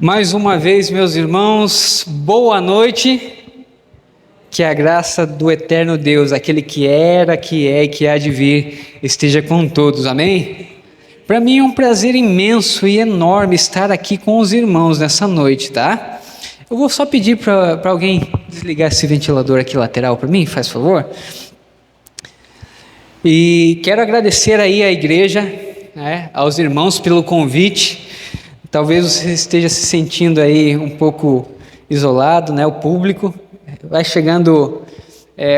Mais uma vez, meus irmãos, boa noite. Que a graça do eterno Deus, aquele que era, que é e que há de vir, esteja com todos, amém? Para mim é um prazer imenso e enorme estar aqui com os irmãos nessa noite, tá? Eu vou só pedir para alguém desligar esse ventilador aqui lateral para mim, faz favor. E quero agradecer aí à igreja, né, aos irmãos pelo convite. Talvez você esteja se sentindo aí um pouco isolado, né? O público. Vai chegando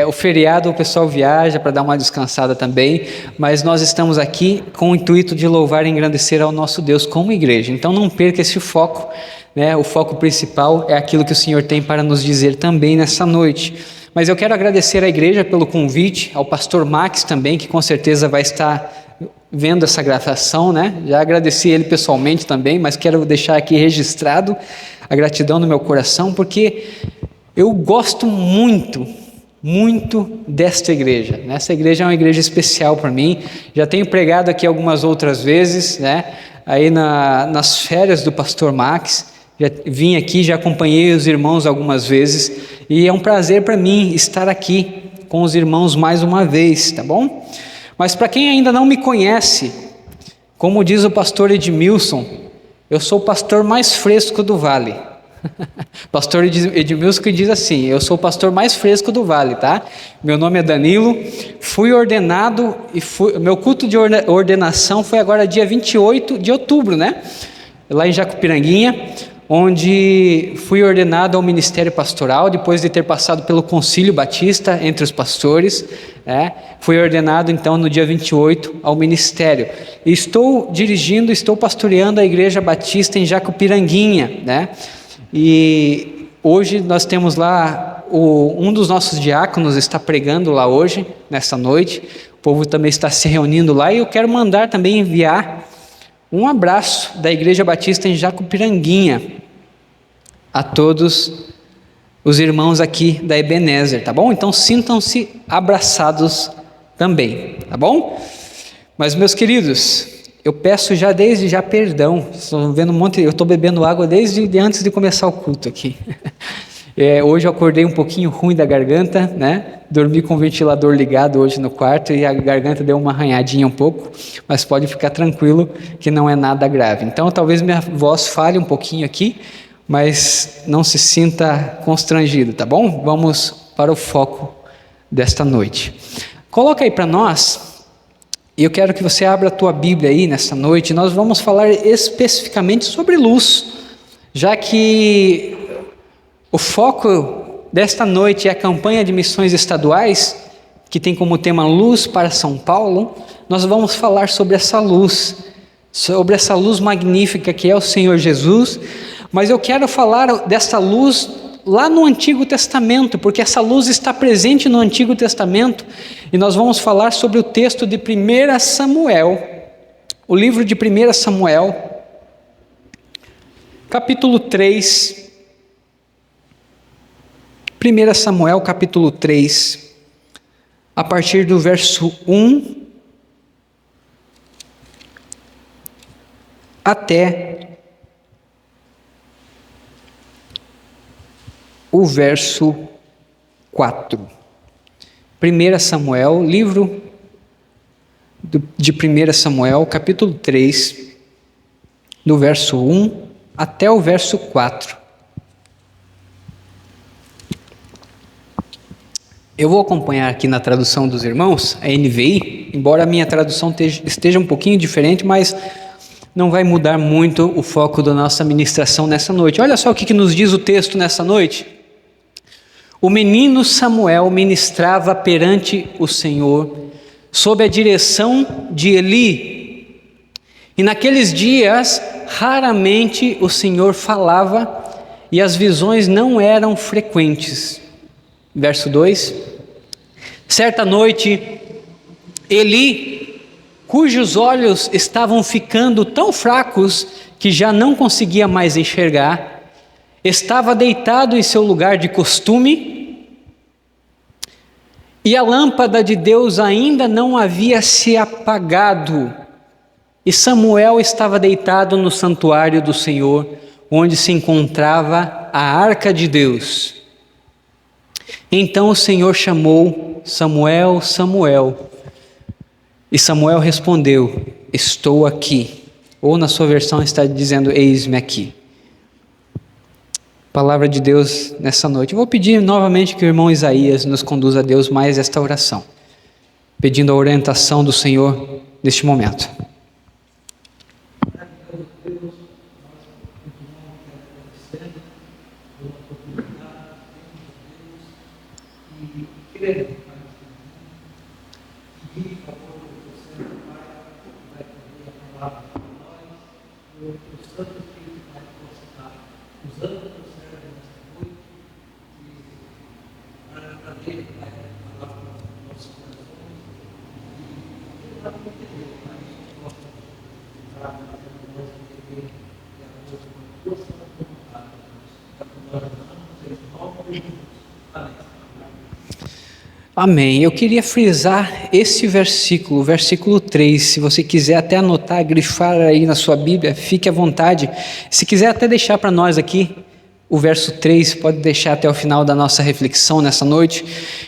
o feriado, o pessoal viaja para dar uma descansada também, mas nós estamos aqui com o intuito de louvar e engrandecer ao nosso Deus como igreja. Então não perca esse foco, né? O foco principal é aquilo que o Senhor tem para nos dizer também nessa noite. Mas eu quero agradecer à igreja pelo convite, ao pastor Max também, que com certeza vai estar vendo essa gravação, né? Já agradeci ele pessoalmente também, mas quero deixar aqui registrado a gratidão no meu coração, porque eu gosto muito desta igreja. Essa igreja é uma igreja especial para mim. Já tenho pregado aqui algumas outras vezes, né? Aí nas férias do pastor Max, já vim aqui, já acompanhei os irmãos algumas vezes, e é um prazer para mim estar aqui com os irmãos mais uma vez, tá bom? Mas para quem ainda não me conhece, como diz o pastor Edmilson, eu sou o pastor mais fresco do vale. Pastor Edmilson que diz assim: eu sou o pastor mais fresco do vale, tá? Meu nome é Danilo, fui ordenado meu culto de ordenação foi agora dia 28 de outubro, né? Lá em Jacupiranguinha, onde fui ordenado ao ministério pastoral, depois de ter passado pelo concílio batista entre os pastores, né? Fui ordenado então no dia 28 ao ministério, e estou pastoreando a igreja batista em Jacupiranguinha, né? E hoje nós temos lá, um dos nossos diáconos está pregando lá hoje, nesta noite, o povo também está se reunindo lá, e eu quero mandar também enviar um abraço da Igreja Batista em Jacupiranguinha a todos os irmãos aqui da Ebenezer, tá bom? Então sintam-se abraçados também, tá bom? Mas meus queridos, eu peço já desde já perdão, estou vendo eu estou bebendo água desde antes de começar o culto aqui. Hoje eu acordei um pouquinho ruim da garganta, né? Dormi com o ventilador ligado hoje no quarto e a garganta deu uma arranhadinha um pouco, mas pode ficar tranquilo que não é nada grave. Então talvez minha voz falhe um pouquinho aqui, mas não se sinta constrangido, tá bom? Vamos para o foco desta noite. Coloca aí para nós. E eu quero que você abra a tua Bíblia aí nessa noite. Nós vamos falar especificamente sobre luz, já que o foco desta noite é a campanha de missões estaduais, que tem como tema Luz para São Paulo. Nós vamos falar sobre essa luz magnífica que é o Senhor Jesus, mas eu quero falar dessa luz lá no Antigo Testamento, porque essa luz está presente no Antigo Testamento, e nós vamos falar sobre o texto de 1 Samuel, o livro de 1 Samuel, capítulo 3, 1 Samuel capítulo 3, a partir do verso 1 até o verso 4. 1 Samuel, livro de 1 Samuel, capítulo 3, do verso 1 até o verso 4. Eu vou acompanhar aqui na tradução dos irmãos, a NVI, embora a minha tradução esteja um pouquinho diferente, mas não vai mudar muito o foco da nossa ministração nessa noite. Olha só o que nos diz o texto nessa noite. O menino Samuel ministrava perante o Senhor, sob a direção de Eli. E naqueles dias, raramente o Senhor falava, e as visões não eram frequentes. Verso 2. Certa noite, Eli, cujos olhos estavam ficando tão fracos que já não conseguia mais enxergar, estava deitado em seu lugar de costume, e a lâmpada de Deus ainda não havia se apagado, e Samuel estava deitado no santuário do Senhor, onde se encontrava a arca de Deus. Então o Senhor chamou: Samuel, Samuel. E Samuel respondeu: estou aqui. Ou na sua versão está dizendo: eis-me aqui. Palavra de Deus nessa noite. Eu vou pedir novamente que o irmão Isaías nos conduza a Deus mais esta oração, pedindo a orientação do Senhor neste momento. Amém. Eu queria frisar esse versículo, o versículo 3. Se você quiser até anotar, grifar aí na sua Bíblia, fique à vontade. Se quiser até deixar para nós aqui, o verso 3, pode deixar até o final da nossa reflexão nessa noite,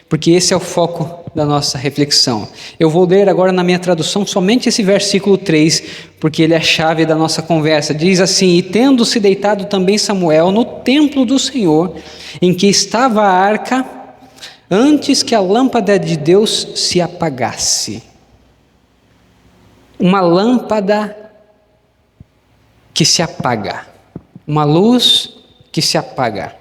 porque esse é o foco da nossa reflexão. Eu vou ler agora na minha tradução somente esse versículo 3, porque ele é a chave da nossa conversa. Diz assim: e tendo-se deitado também Samuel no templo do Senhor, em que estava a arca, antes que a lâmpada de Deus se apagasse. Uma lâmpada que se apaga, uma luz que se apaga.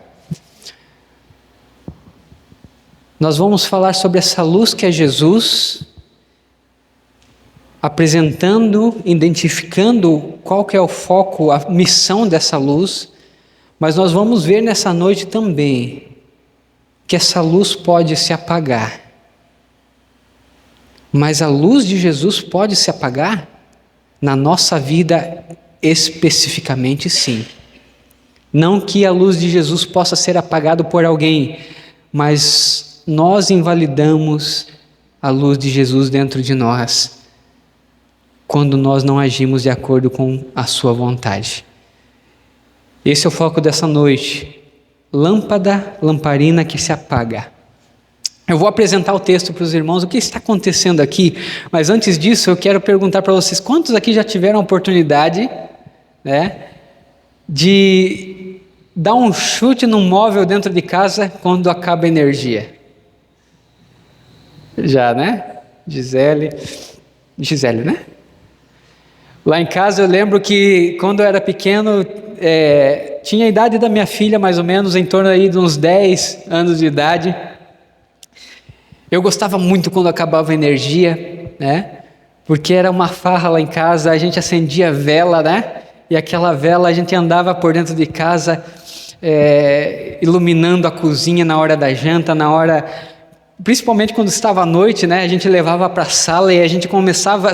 Nós vamos falar sobre essa luz que é Jesus, apresentando, identificando qual que é o foco, a missão dessa luz, mas nós vamos ver nessa noite também que essa luz pode se apagar. Mas a luz de Jesus pode se apagar? Na nossa vida, especificamente sim. Não que a luz de Jesus possa ser apagada por alguém, mas nós invalidamos a luz de Jesus dentro de nós, quando nós não agimos de acordo com a sua vontade. Esse é o foco dessa noite. Lâmpada, lamparina que se apaga. Eu vou apresentar o texto para os irmãos, o que está acontecendo aqui, mas antes disso eu quero perguntar para vocês, quantos aqui já tiveram a oportunidade, de dar um chute num móvel dentro de casa quando acaba a energia? Já, né? Gisele, né? Lá em casa eu lembro que quando eu era pequeno, tinha a idade da minha filha mais ou menos, em torno aí de uns 10 anos de idade. Eu gostava muito quando acabava a energia, né? Porque era uma farra lá em casa, a gente acendia vela, né? E aquela vela a gente andava por dentro de casa, iluminando a cozinha na hora da janta, principalmente quando estava à noite, né? A gente levava para a sala e a gente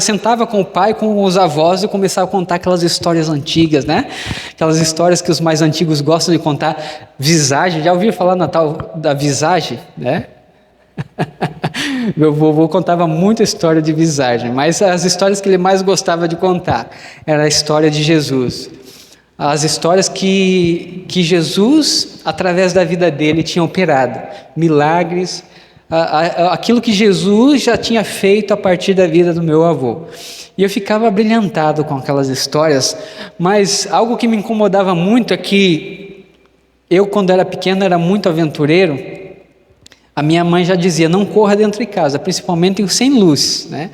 sentava com o pai, com os avós e começava a contar aquelas histórias antigas, né? Aquelas histórias que os mais antigos gostam de contar. Visagem, já ouviu falar Natal da visagem, né? Meu vovô contava muita história de visagem, mas as histórias que ele mais gostava de contar era a história de Jesus. As histórias que Jesus, através da vida dele, tinha operado. Milagres, aquilo que Jesus já tinha feito a partir da vida do meu avô. E eu ficava brilhantado com aquelas histórias, mas algo que me incomodava muito é que eu, quando era pequeno, era muito aventureiro. A minha mãe já dizia: não corra dentro de casa, principalmente sem luz, né?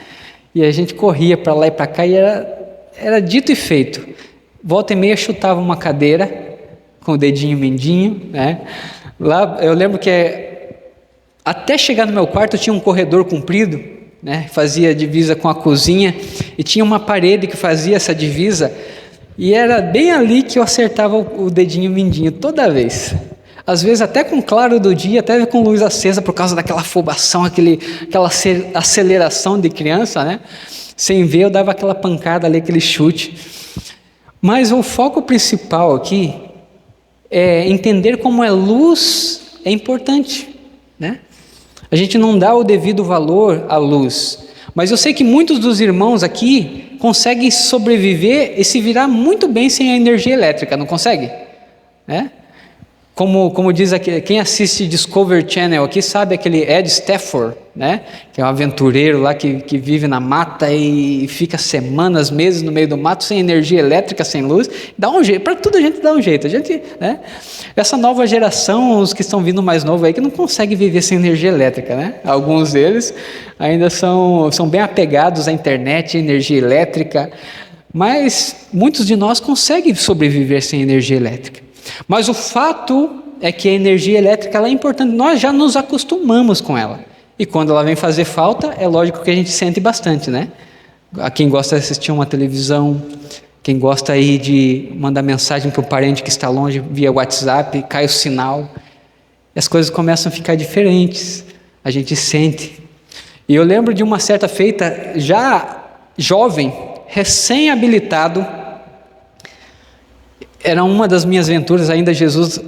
E a gente corria para lá e para cá e era dito e feito. Volta e meia chutava uma cadeira com o dedinho mindinho, né? Lá eu lembro que até chegar no meu quarto tinha um corredor comprido, né? Fazia divisa com a cozinha e tinha uma parede que fazia essa divisa e era bem ali que eu acertava o dedinho mindinho toda vez. Às vezes até com claro do dia, até com luz acesa, por causa daquela afobação, aquela aceleração de criança, né? Sem ver, eu dava aquela pancada ali, aquele chute. Mas o foco principal aqui é entender como a luz é importante, né? A gente não dá o devido valor à luz, Mas eu sei que muitos dos irmãos aqui conseguem sobreviver e se virar muito bem sem a energia elétrica, não consegue? Né? Como diz aqui, quem assiste Discovery Channel aqui sabe aquele Ed Stafford, né? Que é um aventureiro lá que vive na mata e fica semanas, meses no meio do mato sem energia elétrica, sem luz. Dá um jeito, para tudo a gente dá um jeito. A gente, né? Essa nova geração, os que estão vindo mais novo aí, que não consegue viver sem energia elétrica, né? Alguns deles ainda são bem apegados à internet, energia elétrica, mas muitos de nós conseguem sobreviver sem energia elétrica. Mas o fato é que a energia elétrica ela é importante, nós já nos acostumamos com ela. E quando ela vem fazer falta, é lógico que a gente sente bastante, né? A quem gosta de assistir uma televisão, quem gosta aí de mandar mensagem para o parente que está longe via WhatsApp, cai o sinal, e as coisas começam a ficar diferentes, a gente sente. E eu lembro de uma certa feita, já jovem, recém-habilitado, era uma das minhas aventuras, ainda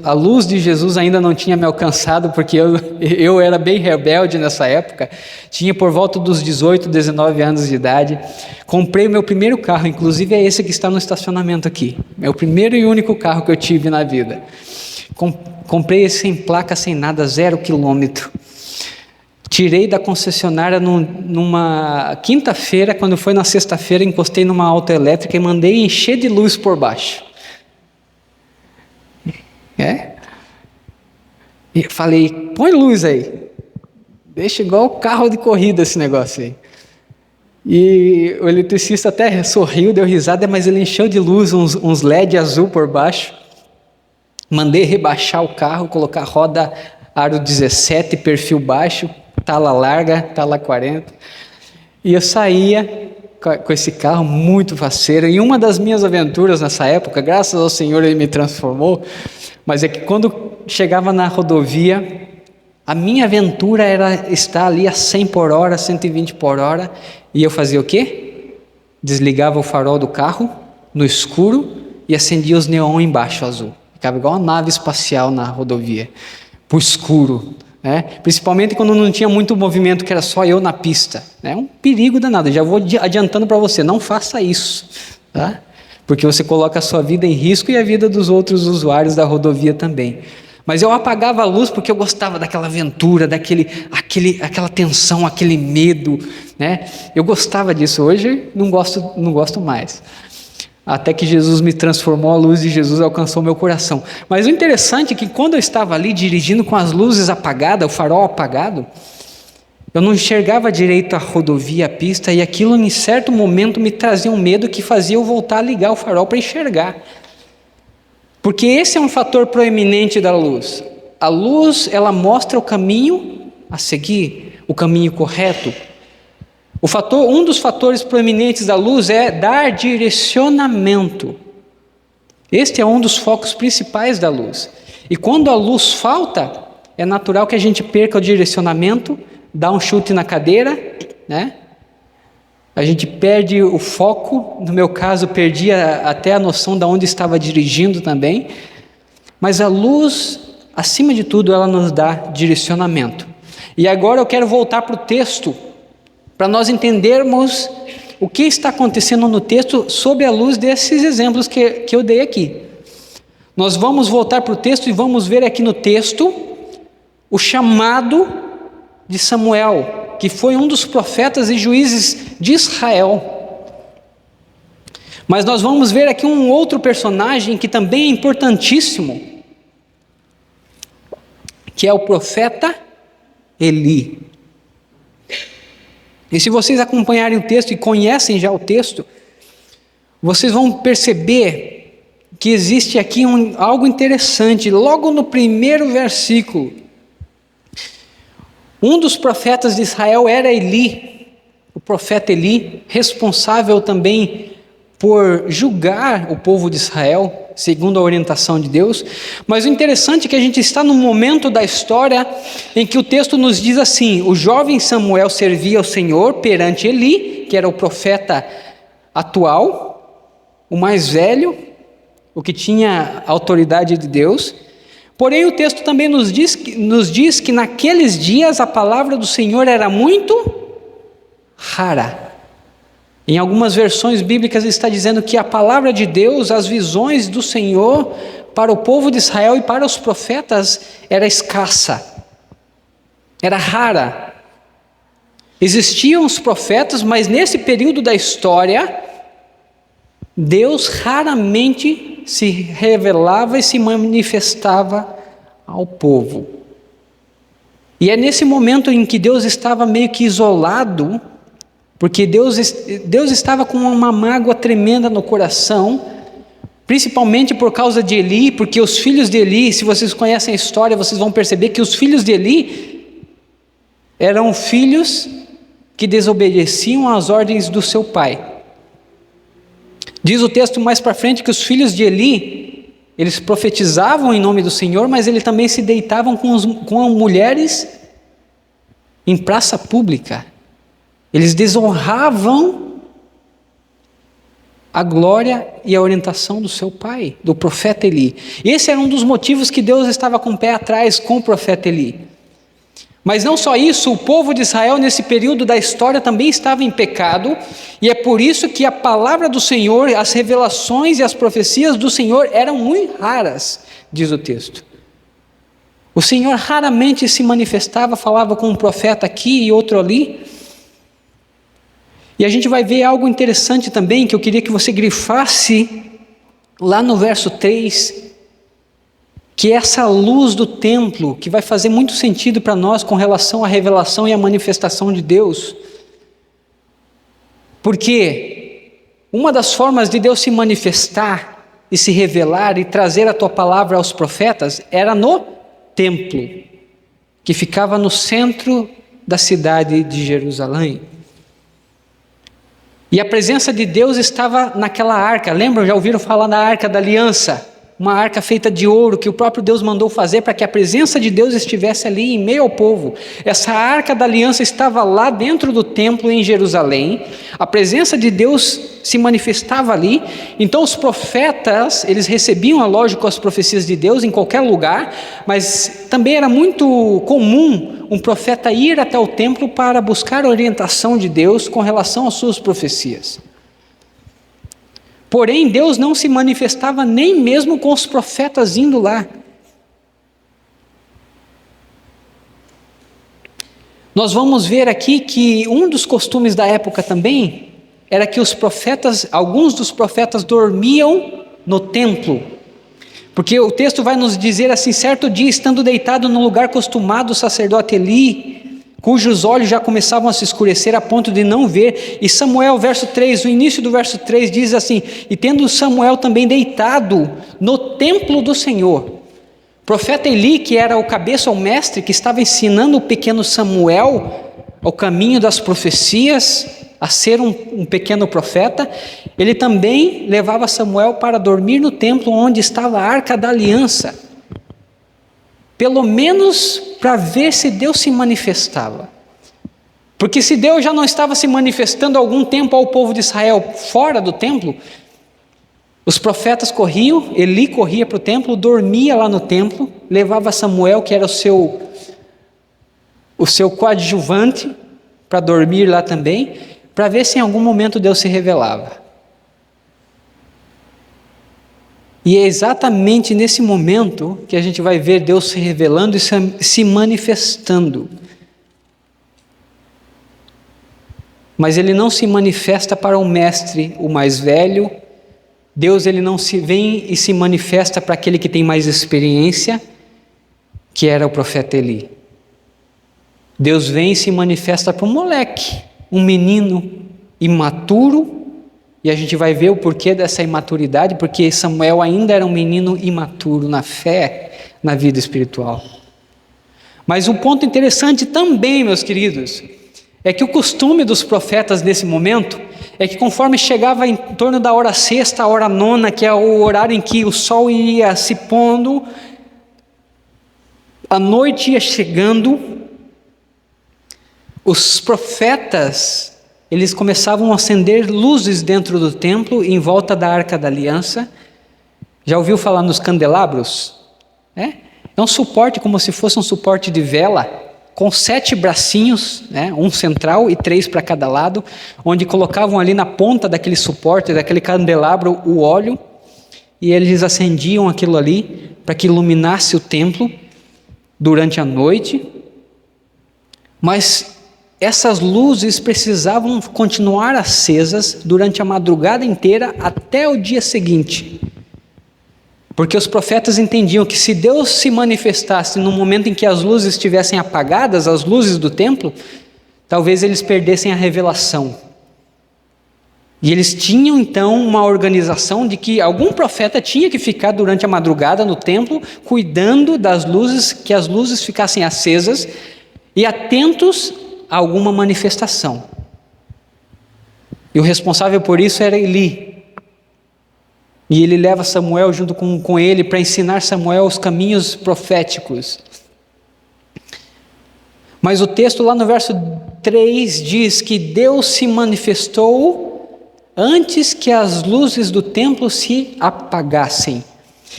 a luz de Jesus ainda não tinha me alcançado, porque eu era bem rebelde nessa época, tinha por volta dos 18, 19 anos de idade, comprei o meu primeiro carro, inclusive é esse que está no estacionamento aqui, é o primeiro e único carro que eu tive na vida, comprei esse sem placa, sem nada, 0 quilômetro, tirei da concessionária numa quinta-feira, quando foi na sexta-feira, encostei numa autoelétrica e mandei encher de luz por baixo. E falei, põe luz aí, deixa igual o carro de corrida esse negócio aí. E o eletricista até sorriu, deu risada, mas ele encheu de luz uns LED azul por baixo. Mandei rebaixar o carro, colocar roda aro 17, perfil baixo, tala larga, tala 40. E eu saía com esse carro muito faceiro. E uma das minhas aventuras nessa época, graças ao Senhor Ele me transformou, mas é que quando chegava na rodovia, a minha aventura era estar ali a 100 por hora, 120 por hora, e eu fazia o quê? Desligava o farol do carro, no escuro, e acendia os neon embaixo azul. Ficava igual uma nave espacial na rodovia, por escuro, né? Principalmente quando não tinha muito movimento, que era só eu na pista. É um perigo danado, já vou adiantando para você, não faça isso, tá? Porque você coloca a sua vida em risco e a vida dos outros usuários da rodovia também. Mas eu apagava a luz porque eu gostava daquela aventura, aquela tensão, aquele medo, né? Eu gostava disso, hoje não gosto mais. Até que Jesus me transformou, a luz de Jesus alcançou meu coração. Mas o interessante é que quando eu estava ali dirigindo com as luzes apagadas, o farol apagado, eu não enxergava direito a rodovia, a pista, e aquilo em certo momento me trazia um medo que fazia eu voltar a ligar o farol para enxergar. Porque esse é um fator proeminente da luz. A luz, ela mostra o caminho a seguir, o caminho correto. Um dos fatores proeminentes da luz é dar direcionamento. Este é um dos focos principais da luz. E quando a luz falta, é natural que a gente perca o direcionamento, dá um chute na cadeira, né? A gente perde o foco, no meu caso perdi até a noção de onde estava dirigindo também, mas a luz, acima de tudo, ela nos dá direcionamento. E agora eu quero voltar para o texto, para nós entendermos o que está acontecendo no texto sob a luz desses exemplos que eu dei aqui. Nós vamos voltar para o texto e vamos ver aqui no texto o chamado de Samuel, que foi um dos profetas e juízes de Israel. Mas nós vamos ver aqui um outro personagem que também é importantíssimo, que é o profeta Eli. E se vocês acompanharem o texto e conhecem já o texto, vocês vão perceber que existe aqui algo interessante, logo no primeiro versículo. Um dos profetas de Israel era Eli, o profeta Eli, responsável também por julgar o povo de Israel, segundo a orientação de Deus. Mas o interessante é que a gente está num momento da história em que o texto nos diz assim: o jovem Samuel servia ao Senhor perante Eli, que era o profeta atual, o mais velho, o que tinha a autoridade de Deus. Porém, o texto também nos diz que naqueles dias a palavra do Senhor era muito rara. Em algumas versões bíblicas está dizendo que a palavra de Deus, as visões do Senhor para o povo de Israel e para os profetas era escassa, era rara. Existiam os profetas, mas nesse período da história, Deus raramente se revelava e se manifestava ao povo. E é nesse momento em que Deus estava meio que isolado, porque Deus estava com uma mágoa tremenda no coração, principalmente por causa de Eli, porque os filhos de Eli, se vocês conhecem a história, vocês vão perceber que os filhos de Eli eram filhos que desobedeciam às ordens do seu pai. Diz o texto mais para frente que os filhos de Eli, eles profetizavam em nome do Senhor, mas eles também se deitavam com mulheres em praça pública. Eles desonravam a glória e a orientação do seu pai, do profeta Eli. Esse era um dos motivos que Deus estava com o pé atrás com o profeta Eli. Mas não só isso, o povo de Israel nesse período da história também estava em pecado, e é por isso que a palavra do Senhor, as revelações e as profecias do Senhor eram muito raras, diz o texto. O Senhor raramente se manifestava, falava com um profeta aqui e outro ali. E a gente vai ver algo interessante também, que eu queria que você grifasse lá no verso 3, que é essa luz do templo, que vai fazer muito sentido para nós com relação à revelação e à manifestação de Deus. Porque uma das formas de Deus se manifestar e se revelar e trazer a tua palavra aos profetas era no templo, que ficava no centro da cidade de Jerusalém. E a presença de Deus estava naquela arca. Lembram? Já ouviram falar da Arca da Aliança? Uma arca feita de ouro que o próprio Deus mandou fazer para que a presença de Deus estivesse ali em meio ao povo. Essa Arca da Aliança estava lá dentro do templo em Jerusalém. A presença de Deus se manifestava ali. Então os profetas, eles recebiam, lógico, as profecias de Deus em qualquer lugar, mas também era muito comum um profeta ir até o templo para buscar a orientação de Deus com relação às suas profecias. Porém, Deus não se manifestava nem mesmo com os profetas indo lá. Nós vamos ver aqui que um dos costumes da época também era que os profetas, alguns dos profetas dormiam no templo. Porque o texto vai nos dizer assim: certo dia, estando deitado no lugar costumado, o sacerdote Eli, cujos olhos já começavam a se escurecer a ponto de não ver, e Samuel, verso 3, o início do verso 3 diz assim: e tendo Samuel também deitado no templo do Senhor. O profeta Eli, que era o cabeça, o mestre, que estava ensinando o pequeno Samuel ao caminho das profecias, a ser um pequeno profeta, ele também levava Samuel para dormir no templo onde estava a Arca da Aliança, pelo menos para ver se Deus se manifestava. Porque se Deus já não estava se manifestando há algum tempo ao povo de Israel fora do templo, os profetas corriam, Eli corria para o templo, dormia lá no templo, levava Samuel, que era o seu coadjuvante, para dormir lá também, para ver se em algum momento Deus se revelava. E é exatamente nesse momento que a gente vai ver Deus se revelando e se manifestando. Mas Ele não se manifesta para um mestre, o mais velho. Deus, Ele não se vem e se manifesta para aquele que tem mais experiência, que era o profeta Eli. Deus vem e se manifesta para um moleque, um menino imaturo. E a gente vai ver o porquê dessa imaturidade, porque Samuel ainda era um menino imaturo na fé, na vida espiritual. Mas um ponto interessante também, meus queridos, é que o costume dos profetas nesse momento é que conforme chegava em torno da hora sexta, a hora nona, que é o horário em que o sol ia se pondo, a noite ia chegando, os profetas, eles começavam a acender luzes dentro do templo, em volta da Arca da Aliança. Já ouviu falar nos candelabros? É um suporte, como se fosse um suporte de vela, com 7 bracinhos, né, um central e 3 para cada lado, onde colocavam ali na ponta daquele suporte, daquele candelabro, o óleo, e eles acendiam aquilo ali para que iluminasse o templo durante a noite. Mas essas luzes precisavam continuar acesas durante a madrugada inteira até o dia seguinte. Porque os profetas entendiam que se Deus se manifestasse no momento em que as luzes estivessem apagadas, as luzes do templo, talvez eles perdessem a revelação. E eles tinham então uma organização de que algum profeta tinha que ficar durante a madrugada no templo, cuidando das luzes, que as luzes ficassem acesas e atentos a alguma manifestação. E o responsável por isso era Eli. E ele leva Samuel junto com ele para ensinar Samuel os caminhos proféticos. Mas o texto lá no verso 3 diz que Deus se manifestou antes que as luzes do templo se apagassem.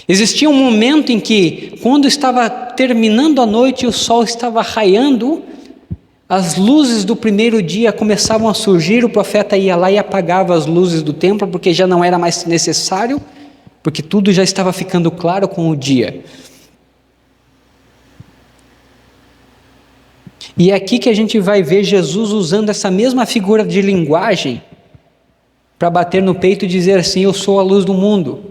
Existia um momento em que, quando estava terminando a noite e o sol estava raiando, as luzes do primeiro dia começavam a surgir, o profeta ia lá e apagava as luzes do templo, porque já não era mais necessário, porque tudo já estava ficando claro com o dia. E é aqui que a gente vai ver Jesus usando essa mesma figura de linguagem para bater no peito e dizer assim: eu sou a luz do mundo.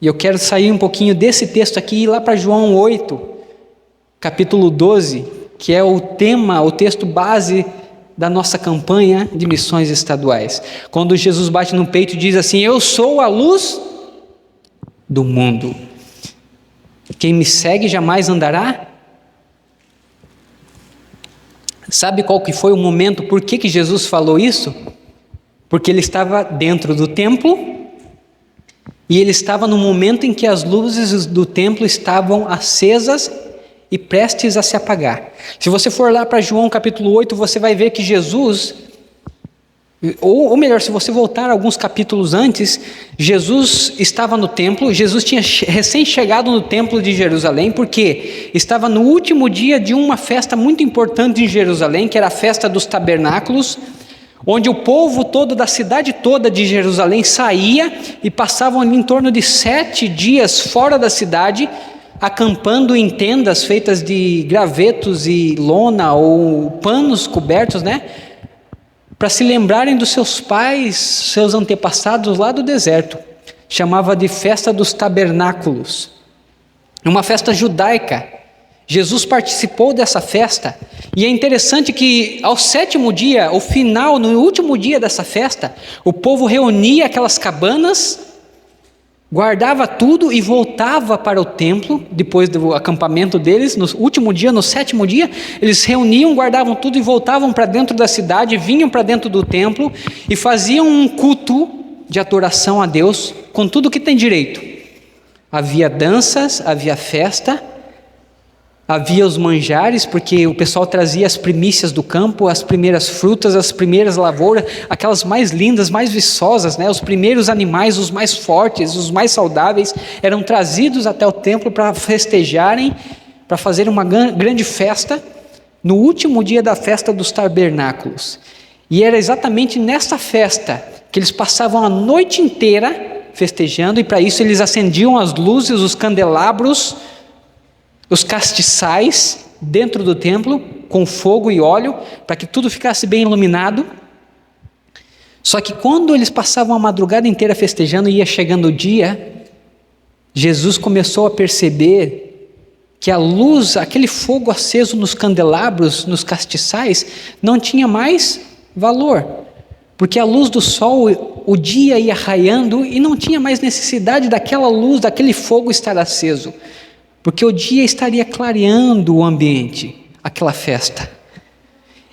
E eu quero sair um pouquinho desse texto aqui e ir lá para João 8, capítulo 12, que é o tema, o texto base da nossa campanha de missões estaduais. Quando Jesus bate no peito e diz assim: eu sou a luz do mundo. Quem me segue jamais andará. Sabe qual que foi o momento, por que Jesus falou isso? Porque ele estava dentro do templo, e ele estava no momento em que as luzes do templo estavam acesas e prestes a se apagar. Se você for lá para João capítulo 8, você vai ver que Jesus, ou melhor, se você voltar alguns capítulos antes, Jesus estava no templo. Jesus tinha recém chegado no templo de Jerusalém, porque estava no último dia de uma festa muito importante em Jerusalém, que era a festa dos tabernáculos, onde o povo todo da cidade toda de Jerusalém saía e passavam ali em torno de 7 dias fora da cidade, acampando em tendas feitas de gravetos e lona ou panos cobertos, né? Para se lembrarem dos seus pais, seus antepassados lá do deserto. Chamava de festa dos tabernáculos. Uma festa judaica. Jesus participou dessa festa, e é interessante que ao 7º dia, o final, no último dia dessa festa, o povo reunia aquelas cabanas, guardava tudo e voltava para o templo, depois do acampamento deles. No último dia, no 7º dia, eles reuniam, guardavam tudo e voltavam para dentro da cidade, vinham para dentro do templo e faziam um culto de adoração a Deus, com tudo que tem direito. Havia danças, havia festa, havia os manjares, porque o pessoal trazia as primícias do campo, as primeiras frutas, as primeiras lavouras, aquelas mais lindas, mais viçosas, né? Os primeiros animais, os mais fortes, os mais saudáveis, eram trazidos até o templo para festejarem, para fazer uma grande festa, no último dia da festa dos tabernáculos. E era exatamente nessa festa que eles passavam a noite inteira festejando, e para isso eles acendiam as luzes, os candelabros, os castiçais dentro do templo, com fogo e óleo, para que tudo ficasse bem iluminado. Só que quando eles passavam a madrugada inteira festejando e ia chegando o dia, Jesus começou a perceber que a luz, aquele fogo aceso nos candelabros, nos castiçais, não tinha mais valor, porque a luz do sol, o dia ia raiando e não tinha mais necessidade daquela luz, daquele fogo estar aceso, porque o dia estaria clareando o ambiente, aquela festa.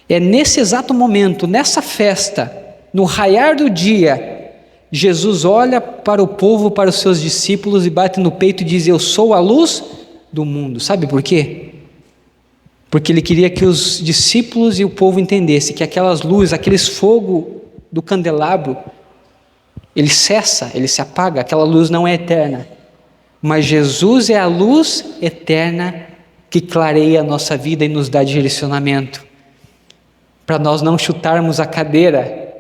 É nesse exato momento, nessa festa, no raiar do dia, Jesus olha para o povo, para os seus discípulos e bate no peito e diz: eu sou a luz do mundo. Sabe por quê? Porque ele queria que os discípulos e o povo entendessem que aquelas luzes, aqueles fogo do candelabro, ele cessa, ele se apaga, aquela luz não é eterna. Mas Jesus é a luz eterna que clareia a nossa vida e nos dá direcionamento, para nós não chutarmos a cadeira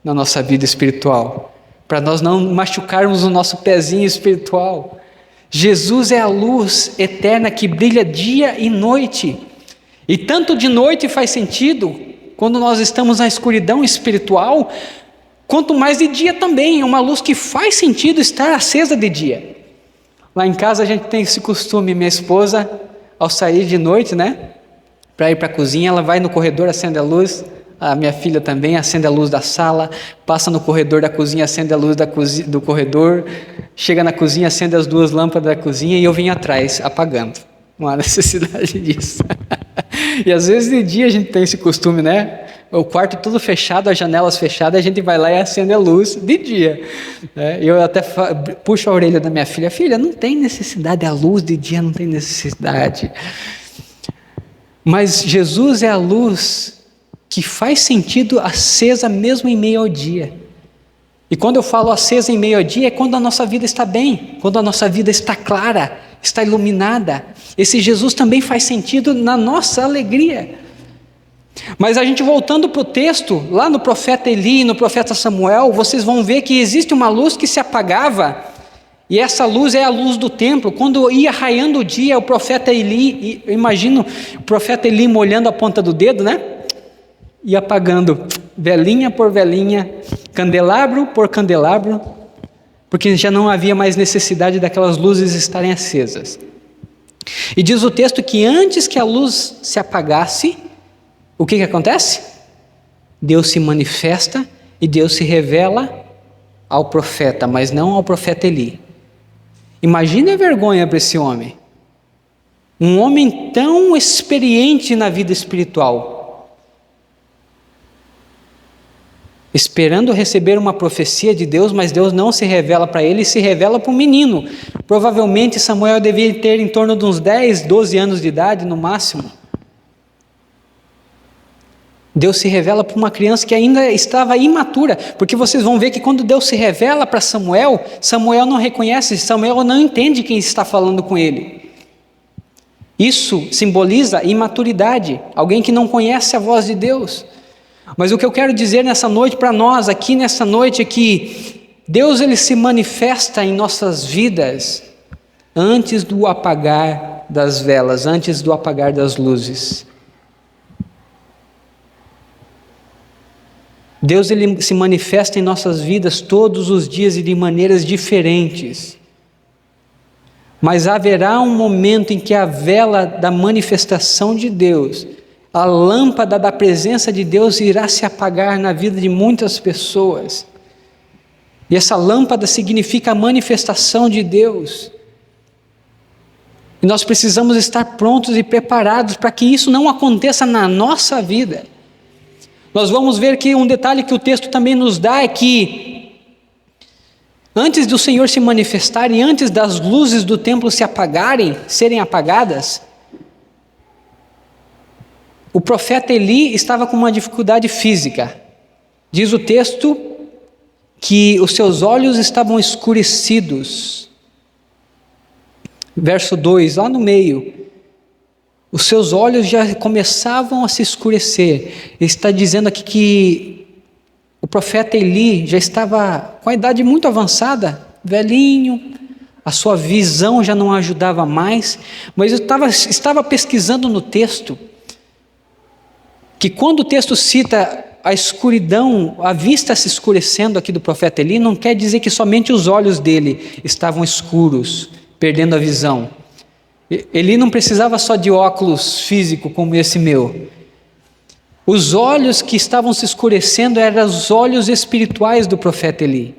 na nossa vida espiritual, para nós não machucarmos o nosso pezinho espiritual. Jesus é a luz eterna que brilha dia e noite, e tanto de noite faz sentido, quando nós estamos na escuridão espiritual, quanto mais de dia também, é uma luz que faz sentido estar acesa de dia. Lá em casa a gente tem esse costume, minha esposa, ao sair de noite, para ir para a cozinha, ela vai no corredor, acende a luz, a minha filha também acende a luz da sala, passa no corredor da cozinha, acende a luz do corredor, chega na cozinha, acende as 2 lâmpadas da cozinha e eu venho atrás, apagando. Não há necessidade disso. E às vezes de dia a gente tem esse costume, o quarto tudo fechado, as janelas fechadas, a gente vai lá e acende a luz de dia. Eu até puxo a orelha da minha filha, filha, não tem necessidade, a luz de dia não tem necessidade. Mas Jesus é a luz que faz sentido acesa mesmo em meio ao dia. E quando eu falo acesa em meio ao dia, é quando a nossa vida está bem, quando a nossa vida está clara, está iluminada. Esse Jesus também faz sentido na nossa alegria. Mas a gente voltando para o texto, lá no profeta Eli e no profeta Samuel, vocês vão ver que existe uma luz que se apagava, e essa luz é a luz do templo. Quando ia raiando o dia, o profeta Eli, eu imagino o profeta Eli molhando a ponta do dedo, e apagando, velinha por velinha, candelabro por candelabro, porque já não havia mais necessidade daquelas luzes estarem acesas. E diz o texto que antes que a luz se apagasse, o que acontece? Deus se manifesta e Deus se revela ao profeta, mas não ao profeta Eli. Imagine a vergonha para esse homem. Um homem tão experiente na vida espiritual, esperando receber uma profecia de Deus, mas Deus não se revela para ele, se revela para um menino. Provavelmente Samuel devia ter em torno de uns 10, 12 anos de idade no máximo. Deus se revela para uma criança que ainda estava imatura, porque vocês vão ver que quando Deus se revela para Samuel, Samuel não reconhece, Samuel não entende quem está falando com ele. Isso simboliza imaturidade, alguém que não conhece a voz de Deus. Mas o que eu quero dizer nessa noite para nós, aqui nessa noite, é que Deus ele se manifesta em nossas vidas antes do apagar das velas, antes do apagar das luzes. Deus ele se manifesta em nossas vidas todos os dias e de maneiras diferentes. Mas haverá um momento em que a vela da manifestação de Deus, a lâmpada da presença de Deus irá se apagar na vida de muitas pessoas. E essa lâmpada significa a manifestação de Deus. E nós precisamos estar prontos e preparados para que isso não aconteça na nossa vida. Nós vamos ver que um detalhe que o texto também nos dá é que antes do Senhor se manifestar e antes das luzes do templo serem apagadas, o profeta Eli estava com uma dificuldade física. Diz o texto que os seus olhos estavam escurecidos. Verso 2, lá no meio. Os seus olhos já começavam a se escurecer. Ele está dizendo aqui que o profeta Eli já estava com a idade muito avançada, velhinho, a sua visão já não ajudava mais. Mas eu estava pesquisando no texto, que quando o texto cita a escuridão, a vista se escurecendo aqui do profeta Eli, não quer dizer que somente os olhos dele estavam escuros, perdendo a visão. Ele não precisava só de óculos físico como esse meu. Os olhos que estavam se escurecendo eram os olhos espirituais do profeta Eli.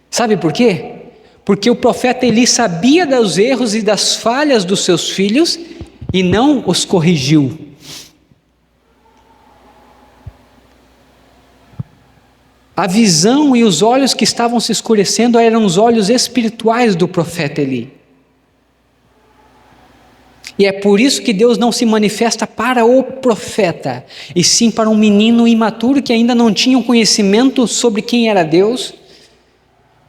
Sabe por quê? Porque o profeta Eli sabia dos erros e das falhas dos seus filhos e não os corrigiu. A visão e os olhos que estavam se escurecendo eram os olhos espirituais do profeta Eli. E é por isso que Deus não se manifesta para o profeta, e sim para um menino imaturo que ainda não tinha um conhecimento sobre quem era Deus,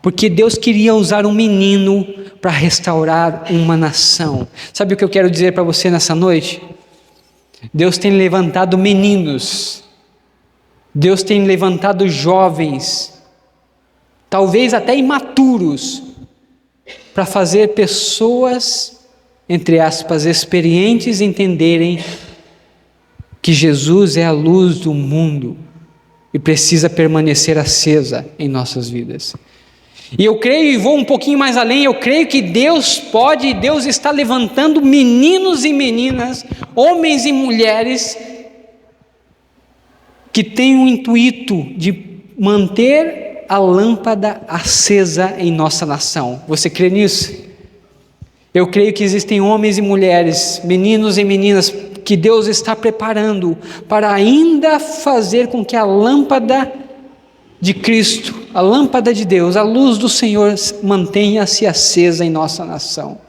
porque Deus queria usar um menino para restaurar uma nação. Sabe o que eu quero dizer para você nessa noite? Deus tem levantado meninos, Deus tem levantado jovens, talvez até imaturos, para fazer pessoas, entre aspas, experientes, entenderem que Jesus é a luz do mundo e precisa permanecer acesa em nossas vidas. E eu creio, e vou um pouquinho mais além, eu creio que Deus está levantando meninos e meninas, homens e mulheres, que têm o intuito de manter a lâmpada acesa em nossa nação. Você crê nisso? Eu creio que existem homens e mulheres, meninos e meninas, que Deus está preparando para ainda fazer com que a lâmpada de Cristo, a lâmpada de Deus, a luz do Senhor mantenha-se acesa em nossa nação.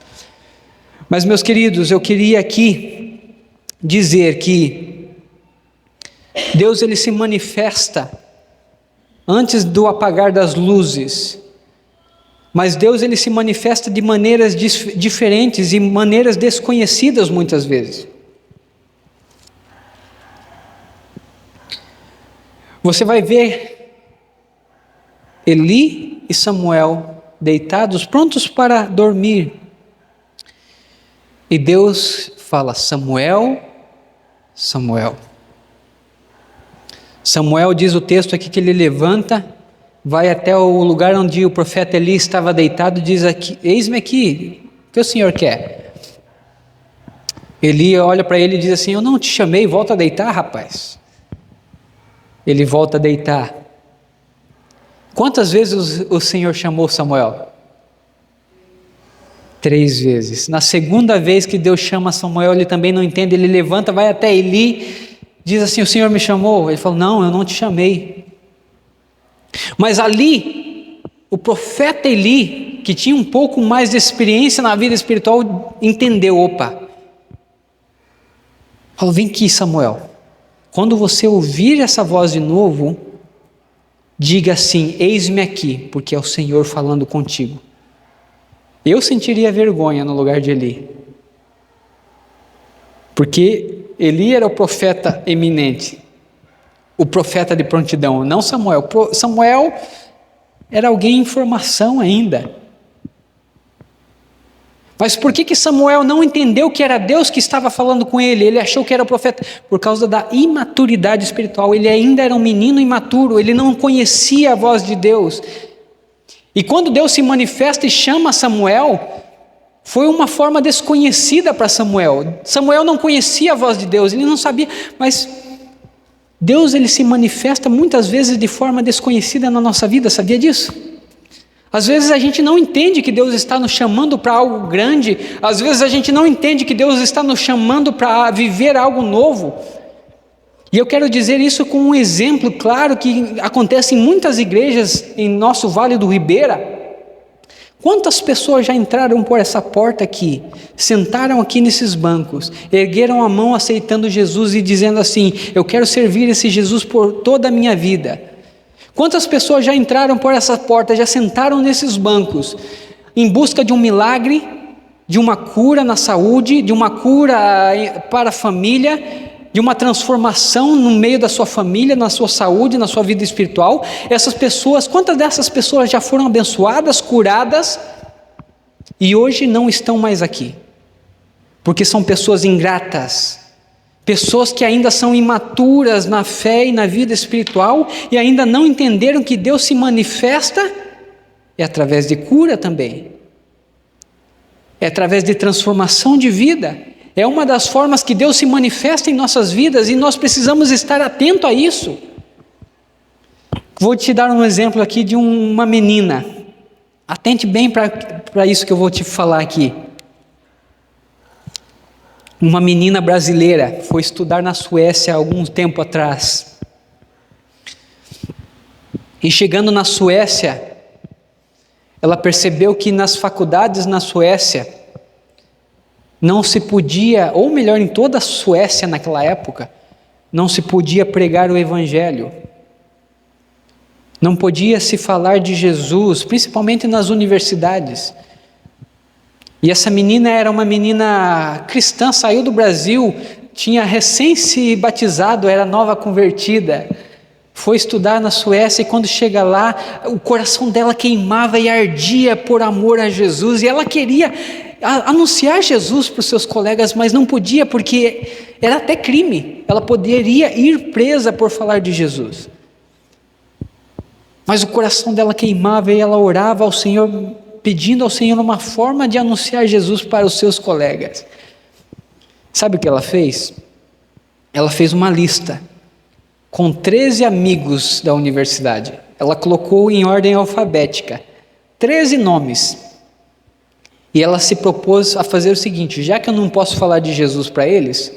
Mas, meus queridos, eu queria aqui dizer que Deus, ele se manifesta antes do apagar das luzes, mas Deus, ele se manifesta de maneiras diferentes e maneiras desconhecidas muitas vezes. Você vai ver Eli e Samuel deitados, prontos para dormir. E Deus fala: Samuel, Samuel. Samuel, diz o texto aqui, que ele levanta, vai até o lugar onde o profeta Eli estava deitado, diz aqui: eis-me aqui, o que o Senhor quer? Eli olha para ele e diz assim: eu não te chamei, volta a deitar, rapaz. Ele volta a deitar. Quantas vezes o Senhor chamou Samuel? 3 vezes. Na segunda vez que Deus chama Samuel, ele também não entende, ele levanta, vai até Eli, diz assim: o Senhor me chamou? Ele fala: não, eu não te chamei. Mas ali, o profeta Eli, que tinha um pouco mais de experiência na vida espiritual, entendeu: opa, falou: vem aqui, Samuel, quando você ouvir essa voz de novo, diga assim: eis-me aqui, porque é o Senhor falando contigo. Eu sentiria vergonha no lugar de Eli, porque Eli era o profeta eminente, o profeta de prontidão, não Samuel. Samuel era alguém em formação ainda. Mas por que Samuel não entendeu que era Deus que estava falando com ele? Ele achou que era o profeta por causa da imaturidade espiritual. Ele ainda era um menino imaturo, ele não conhecia a voz de Deus. E quando Deus se manifesta e chama Samuel, foi uma forma desconhecida para Samuel. Samuel não conhecia a voz de Deus, ele não sabia, mas Deus, ele se manifesta muitas vezes de forma desconhecida na nossa vida, sabia disso? Às vezes a gente não entende que Deus está nos chamando para algo grande, às vezes a gente não entende que Deus está nos chamando para viver algo novo. E eu quero dizer isso com um exemplo claro que acontece em muitas igrejas em nosso Vale do Ribeira. Quantas pessoas já entraram por essa porta aqui, sentaram aqui nesses bancos, ergueram a mão aceitando Jesus e dizendo assim: eu quero servir esse Jesus por toda a minha vida. Quantas pessoas já entraram por essa porta, já sentaram nesses bancos, em busca de um milagre, de uma cura na saúde, de uma cura para a família, de uma transformação no meio da sua família, na sua saúde, na sua vida espiritual? Essas pessoas, quantas dessas pessoas já foram abençoadas, curadas, e hoje não estão mais aqui? Porque são pessoas ingratas, pessoas que ainda são imaturas na fé e na vida espiritual, e ainda não entenderam que Deus se manifesta é através de cura também, é através de transformação de vida. É uma das formas que Deus se manifesta em nossas vidas, e nós precisamos estar atento a isso. Vou te dar um exemplo aqui de uma menina. Atente bem para isso que eu vou te falar aqui. Uma menina brasileira foi estudar na Suécia há algum tempo atrás. E chegando na Suécia, ela percebeu que nas faculdades na Suécia não se podia, ou melhor, em toda a Suécia naquela época, não se podia pregar o Evangelho. Não podia se falar de Jesus, principalmente nas universidades. E essa menina era uma menina cristã, saiu do Brasil, tinha recém se batizado, era nova convertida, foi estudar na Suécia, e quando chega lá, o coração dela queimava e ardia por amor a Jesus, e ela queria anunciar Jesus para os seus colegas, mas não podia, porque era até crime, ela poderia ir presa por falar de Jesus. Mas o coração dela queimava e ela orava ao Senhor, pedindo ao Senhor uma forma de anunciar Jesus para os seus colegas. Sabe o que ela fez? Ela fez uma lista com 13 amigos da universidade. Ela colocou em ordem alfabética 13 nomes. E ela se propôs a fazer o seguinte: já que eu não posso falar de Jesus para eles,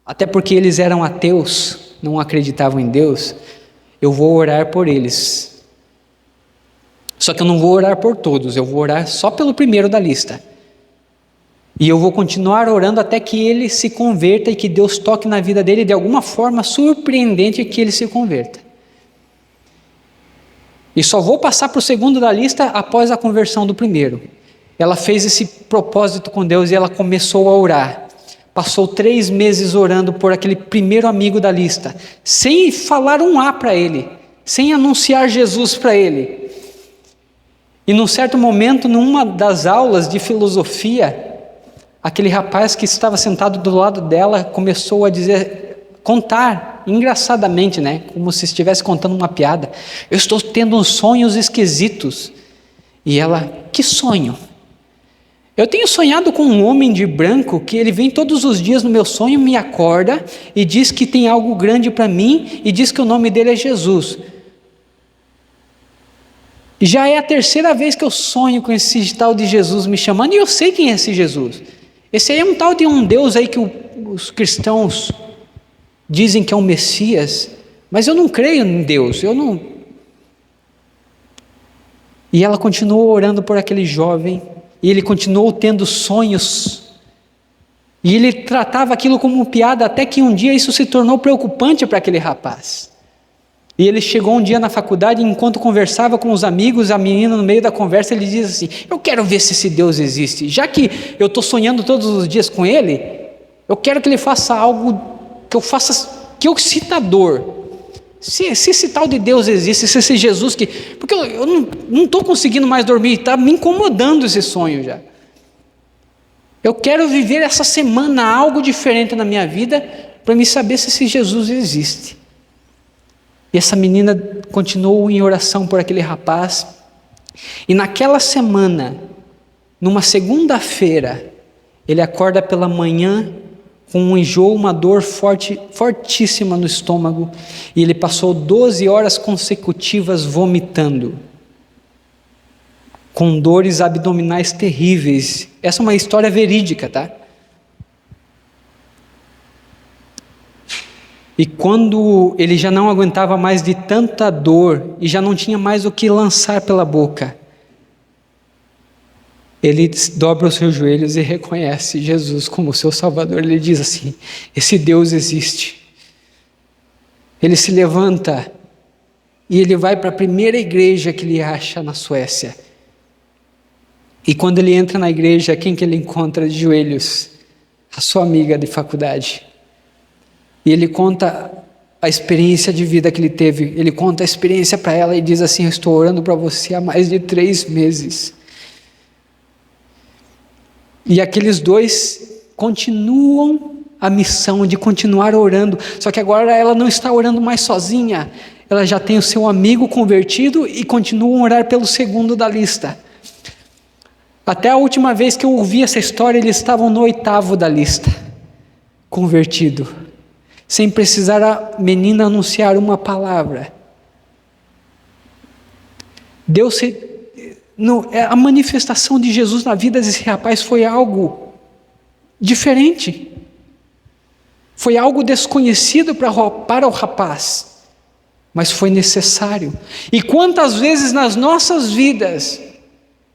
até porque eles eram ateus, não acreditavam em Deus, eu vou orar por eles. Só que eu não vou orar por todos, eu vou orar só pelo primeiro da lista. E eu vou continuar orando até que ele se converta e que Deus toque na vida dele de alguma forma surpreendente, que ele se converta. E só vou passar para o segundo da lista após a conversão do primeiro. Ela fez esse propósito com Deus e ela começou a orar. Passou 3 meses orando por aquele primeiro amigo da lista, sem falar um A para ele, sem anunciar Jesus para ele. E num certo momento, numa das aulas de filosofia, aquele rapaz que estava sentado do lado dela começou a contar, engraçadamente, né? Como se estivesse contando uma piada. Eu estou tendo uns sonhos esquisitos. E ela, que sonho? Eu tenho sonhado com um homem de branco que ele vem todos os dias no meu sonho, me acorda e diz que tem algo grande para mim e diz que o nome dele é Jesus. E já é a 3ª vez que eu sonho com esse tal de Jesus me chamando, e eu sei quem é esse Jesus. Esse aí é um tal de um Deus aí que os cristãos dizem que é um Messias, mas eu não creio em Deus, eu não... E ela continuou orando por aquele jovem, e ele continuou tendo sonhos, e ele tratava aquilo como piada, até que um dia isso se tornou preocupante para aquele rapaz. E ele chegou um dia na faculdade, e enquanto conversava com os amigos, a menina no meio da conversa, ele diz assim: eu quero ver se esse Deus existe, já que eu estou sonhando todos os dias com ele, eu quero que ele faça algo, que eu sinta dor. Se esse tal de Deus existe, se esse Jesus que... Porque eu não estou conseguindo mais dormir, está me incomodando esse sonho já. Eu quero viver essa semana algo diferente na minha vida, para me saber se esse Jesus existe. E essa menina continuou em oração por aquele rapaz, e naquela semana, numa segunda-feira, ele acorda pela manhã com um enjoo, uma dor fortíssima no estômago, e ele passou 12 horas consecutivas vomitando, com dores abdominais terríveis. Essa é uma história verídica, tá? E quando ele já não aguentava mais de tanta dor, e já não tinha mais o que lançar pela boca, ele dobra os seus joelhos e reconhece Jesus como seu Salvador. Ele diz assim: esse Deus existe. Ele se levanta e ele vai para a primeira igreja que ele acha na Suécia. E quando ele entra na igreja, quem que ele encontra de joelhos? A sua amiga de faculdade. E ele conta a experiência de vida que ele teve. Ele conta a experiência para ela e diz assim: eu estou orando para você há mais de 3 meses. E aqueles dois continuam a missão de continuar orando, só que agora ela não está orando mais sozinha, ela já tem o seu amigo convertido e continuam a orar pelo segundo da lista. Até a última vez que eu ouvi essa história, eles estavam no 8º da lista, convertido, sem precisar a menina anunciar uma palavra. A manifestação de Jesus na vida desse rapaz foi algo diferente, foi algo desconhecido para o rapaz, mas foi necessário. E quantas vezes nas nossas vidas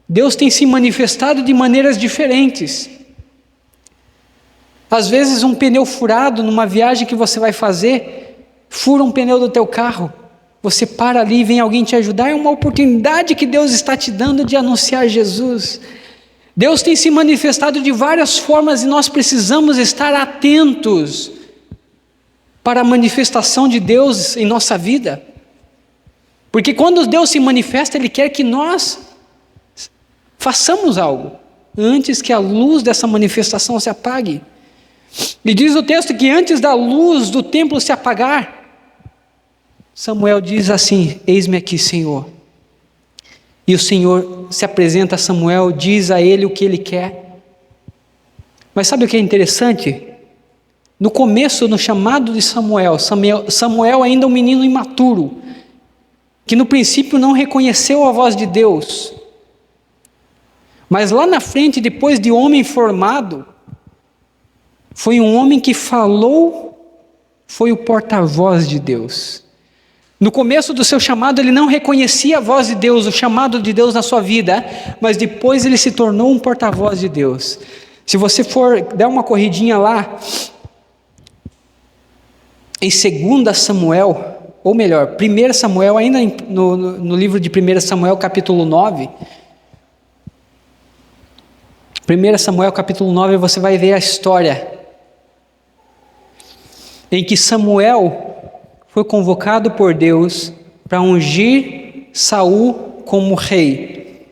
Deus tem se manifestado de maneiras diferentes. Às vezes um pneu furado numa viagem que você vai fazer, fura um pneu do teu carro, você para ali e vem alguém te ajudar, é uma oportunidade que Deus está te dando de anunciar Jesus. Deus tem se manifestado de várias formas e nós precisamos estar atentos para a manifestação de Deus em nossa vida. Porque quando Deus se manifesta, Ele quer que nós façamos algo antes que a luz dessa manifestação se apague. E diz o texto que antes da luz do templo se apagar, Samuel diz assim: eis-me aqui, Senhor. E o Senhor se apresenta a Samuel, diz a ele o que ele quer. Mas sabe o que é interessante? No começo, no chamado de Samuel ainda um menino imaturo, que no princípio não reconheceu a voz de Deus. Mas lá na frente, depois de homem formado, foi um homem que falou, foi o porta-voz de Deus. No começo do seu chamado, ele não reconhecia a voz de Deus, o chamado de Deus na sua vida, mas depois ele se tornou um porta-voz de Deus. Se você for dar uma corridinha lá, em 2 Samuel, ou melhor, 1 Samuel, ainda no livro de 1 Samuel, capítulo 9, 1 Samuel, capítulo 9, você vai ver a história em que Samuel foi convocado por Deus para ungir Saul como rei.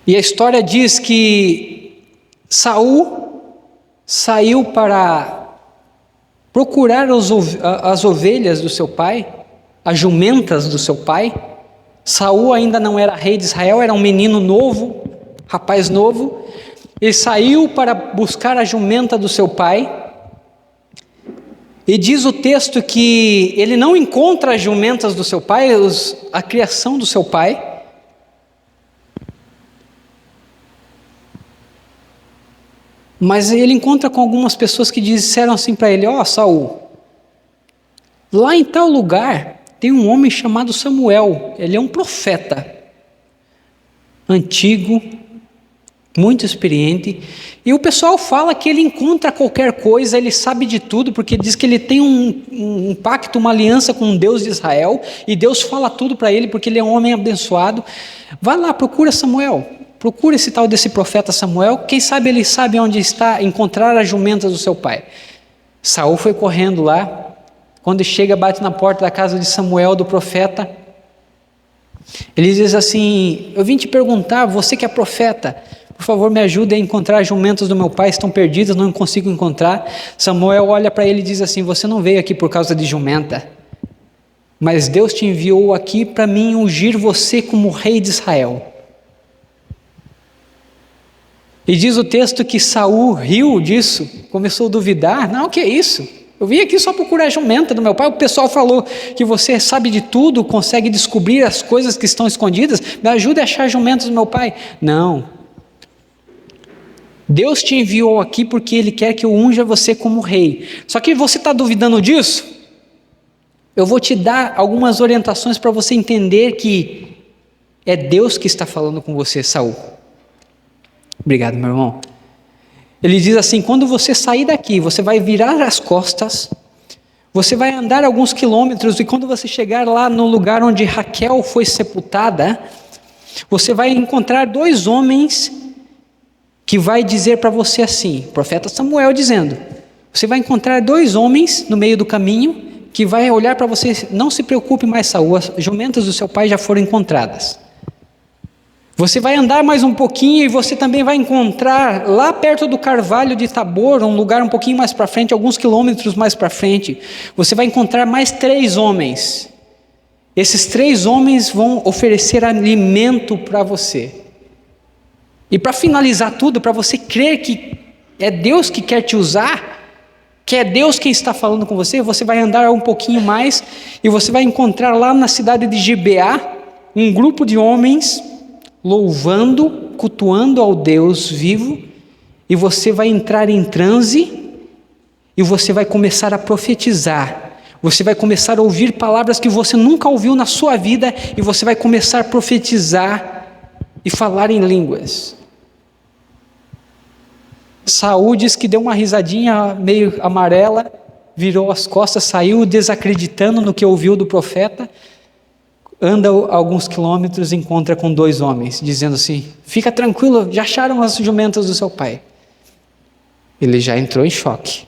E a história diz que Saul saiu para procurar as ovelhas do seu pai, as jumentas do seu pai. Saul ainda não era rei de Israel, era um menino novo, rapaz novo. Ele saiu para buscar a jumenta do seu pai. E diz o texto que ele não encontra as jumentas do seu pai, a criação do seu pai. Mas ele encontra com algumas pessoas que disseram assim para ele: ó, Saul, lá em tal lugar tem um homem chamado Samuel, ele é um profeta, antigo, muito experiente, e o pessoal fala que ele encontra qualquer coisa, ele sabe de tudo, porque diz que ele tem um pacto, uma aliança com o Deus de Israel, e Deus fala tudo para ele, porque ele é um homem abençoado. Vai lá, procura Samuel, procura esse tal desse profeta Samuel, quem sabe ele sabe onde está, encontrar as jumentas do seu pai. Saul foi correndo lá, quando chega, bate na porta da casa de Samuel, do profeta. Ele diz assim: eu vim te perguntar, você que é profeta, por favor me ajude a encontrar as jumentas do meu pai, estão perdidas, não consigo encontrar. Samuel olha para ele e diz assim: você não veio aqui por causa de jumenta, mas Deus te enviou aqui para mim ungir você como rei de Israel. E diz o texto que Saul riu disso, começou a duvidar: não, o que é isso? Eu vim aqui só procurar a jumenta do meu pai. O pessoal falou que você sabe de tudo, consegue descobrir as coisas que estão escondidas, me ajude a achar jumentas do meu pai. Não, Deus te enviou aqui porque Ele quer que eu unja você como rei. Só que você está duvidando disso? Eu vou te dar algumas orientações para você entender que é Deus que está falando com você, Saul. Obrigado, meu irmão. Ele diz assim: quando você sair daqui, você vai virar as costas, você vai andar alguns quilômetros, e quando você chegar lá no lugar onde Raquel foi sepultada, você vai encontrar 2 homens que vai dizer para você assim, profeta Samuel dizendo, você vai encontrar 2 homens no meio do caminho, que vai olhar para você: não se preocupe mais, Saul, as jumentas do seu pai já foram encontradas. Você vai andar mais um pouquinho e você também vai encontrar lá perto do Carvalho de Tabor, um lugar um pouquinho mais para frente, alguns quilômetros mais para frente, você vai encontrar mais 3 homens. Esses 3 homens vão oferecer alimento para você. E para finalizar tudo, para você crer que é Deus que quer te usar, que é Deus quem está falando com você, você vai andar um pouquinho mais e você vai encontrar lá na cidade de Gibeá um grupo de homens louvando, cultuando ao Deus vivo, e você vai entrar em transe e você vai começar a profetizar. Você vai começar a ouvir palavras que você nunca ouviu na sua vida, e você vai começar a profetizar e falar em línguas. Saul diz que deu uma risadinha meio amarela, virou as costas, saiu desacreditando no que ouviu do profeta. anda alguns quilômetros e encontra com 2 homens, dizendo assim: fica tranquilo, já acharam as jumentas do seu pai. Ele já entrou em choque.